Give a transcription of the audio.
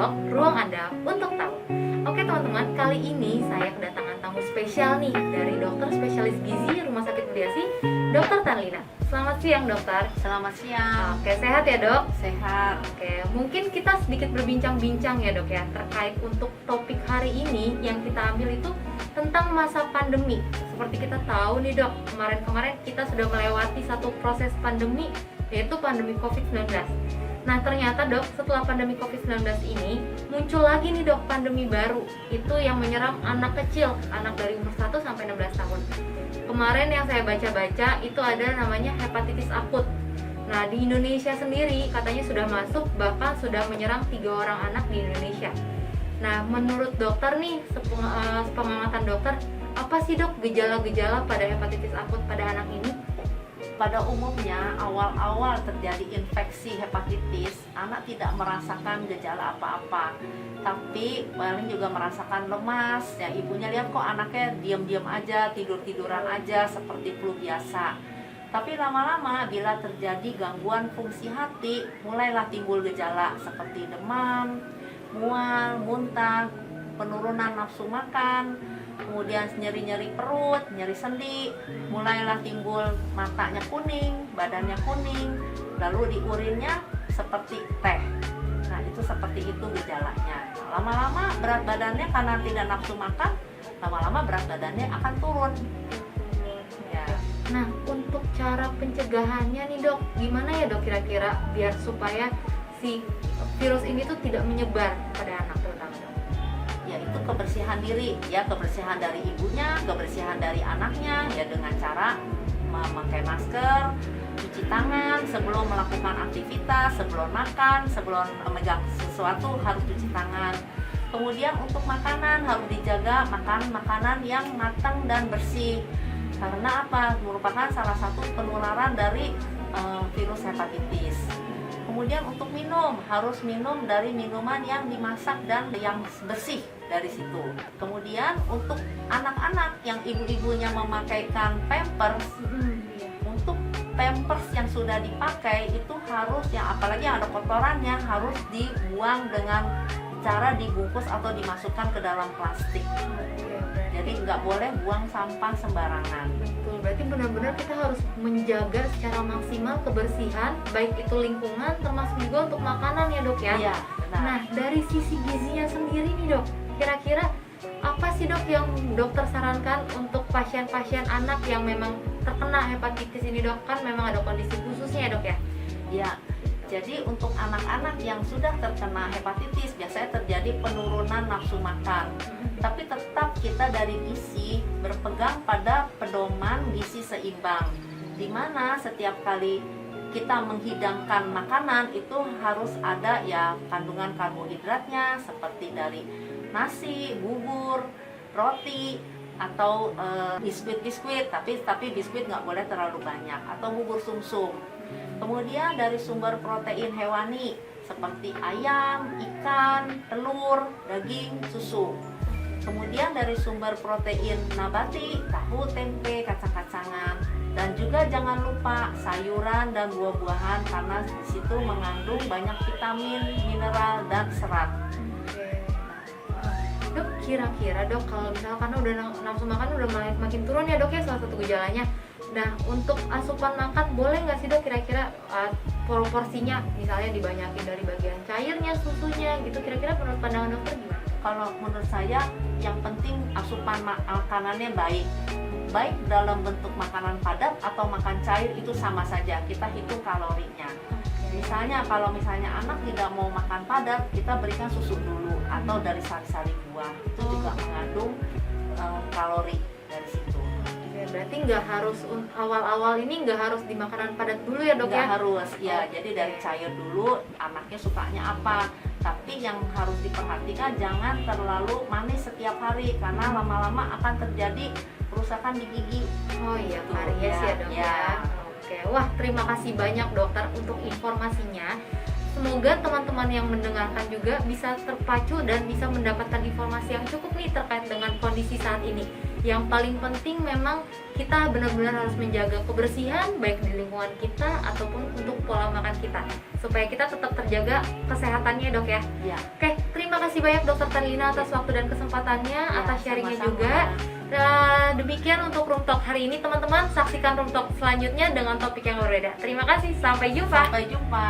Dok, ruang Anda untuk tahu. Oke teman-teman, kali ini saya kedatangan tamu spesial nih dari dokter spesialis gizi Rumah Sakit Mediasi, Dokter Tanlina. Selamat siang dokter. Selamat siang. Oke, sehat ya dok? Sehat. Oke, mungkin kita sedikit berbincang-bincang ya dok ya, terkait untuk topik hari ini yang kita ambil itu tentang masa pandemi. Seperti kita tahu nih dok, kemarin-kemarin kita sudah melewati satu proses pandemi, yaitu pandemi COVID-19. Nah ternyata dok, setelah pandemi COVID-19 ini muncul lagi nih dok pandemi baru, itu yang menyerang anak kecil, anak dari umur 1 sampai 16 tahun. Kemarin yang saya baca-baca itu ada namanya hepatitis akut. Nah di Indonesia sendiri katanya sudah masuk, bahkan sudah menyerang 3 orang anak di Indonesia. Nah menurut dokter nih, sepengamatan dokter, apa sih dok gejala-gejala pada hepatitis akut pada anak ini? Pada umumnya awal-awal terjadi infeksi hepatitis, anak tidak merasakan gejala apa-apa, tapi paling juga merasakan lemas. Ya ibunya lihat kok anaknya diam-diam aja, tidur-tiduran aja seperti flu biasa. Tapi lama-lama bila terjadi gangguan fungsi hati, mulailah timbul gejala seperti demam, mual, muntah, penurunan nafsu makan, kemudian nyeri-nyeri perut, nyeri sendi, mulailah timbul matanya kuning, badannya kuning, lalu di urinnya seperti teh. Nah itu seperti itu gejalanya. Nah, lama-lama berat badannya karena tidak nafsu makan, lama-lama berat badannya akan turun. Ya. Nah untuk cara pencegahannya nih dok, gimana ya dok kira-kira biar supaya si virus ini tuh tidak menyebar pada anak terutama dok? Yaitu kebersihan diri, ya kebersihan dari ibunya, kebersihan dari anaknya, ya dengan cara memakai masker, cuci tangan sebelum melakukan aktivitas, sebelum makan, sebelum memegang sesuatu harus cuci tangan. Kemudian untuk makanan harus dijaga, makan makanan yang matang dan bersih. Karena apa? Merupakan salah satu penularan dari virus hepatitis. Kemudian untuk minum, harus minum dari minuman yang dimasak dan yang bersih dari situ. Kemudian untuk anak-anak yang ibu-ibunya memakaikan pampers, untuk pampers yang sudah dipakai itu harus, yang apalagi yang ada kotorannya, harus dibuang dengan cara dibungkus atau dimasukkan ke dalam plastik. Jadi nggak boleh buang sampah sembarangan. Betul, berarti benar-benar kita harus menjaga secara maksimal kebersihan, baik itu lingkungan termasuk juga untuk makanan ya dok ya? Iya, benar. Nah dari sisi gizinya sendiri nih dok, kira-kira apa sih dok yang dokter sarankan untuk pasien-pasien anak yang memang terkena hepatitis ini dok? Kan memang ada kondisi khususnya ya dok ya? Ya, jadi untuk anak-anak yang sudah terkena hepatitis biasanya terjadi penurunan nafsu makan. Tapi tetap kita dari gizi berpegang pada pedoman gizi seimbang, di mana setiap kali kita menghidangkan makanan itu harus ada ya kandungan karbohidratnya seperti dari nasi, bubur, roti, atau biskuit-biskuit, tapi biskuit nggak boleh terlalu banyak, atau bubur sumsum. Kemudian dari sumber protein hewani seperti ayam, ikan, telur, daging, susu. Kemudian dari sumber protein nabati, tahu, tempe, kacang-kacangan, dan juga jangan lupa sayuran dan buah-buahan karena di situ mengandung banyak vitamin, mineral, dan serat. Dok, kira-kira dok kalau misalkan udah nafsu makan udah makin turun ya dok ya, salah satu gejalanya. Nah untuk asupan makan boleh nggak sih dok kira-kira proporsinya, misalnya dibanyakin dari bagian cairnya, susunya gitu, kira-kira menurut pandangan dokter gimana? Kalau menurut saya yang penting asupan makanannya baik dalam bentuk makanan padat atau makan cair itu sama saja, kita hitung kalorinya. Misalnya kalau anak tidak mau makan padat, kita berikan susu dulu atau dari sari-sari buah, itu juga mengandung kalori dari situ. Berarti nggak harus awal-awal ini nggak harus di makanan padat dulu ya dok ya? Nggak harus, ya jadi dari cair dulu, anaknya sukanya apa. Tapi yang harus diperhatikan jangan terlalu manis setiap hari karena lama-lama akan terjadi kerusakan di gigi. Oh iya, karies ya dok ya. Oke, wah terima kasih banyak dokter untuk informasinya. Semoga teman-teman yang mendengarkan juga bisa terpacu dan bisa mendapatkan informasi yang cukup nih terkait dengan kondisi saat ini. Yang paling penting memang kita benar-benar harus menjaga kebersihan baik di lingkungan kita ataupun untuk pola makan kita supaya kita tetap terjaga kesehatannya dok ya. Ya. Oke, terima kasih banyak dokter Talina atas waktu dan kesempatannya, Ya, atas sharingnya sama-sama. juga. Nah, demikian untuk Room Talk hari ini teman-teman, saksikan Room Talk selanjutnya dengan topik yang berbeda. Terima kasih, sampai jumpa. Sampai jumpa.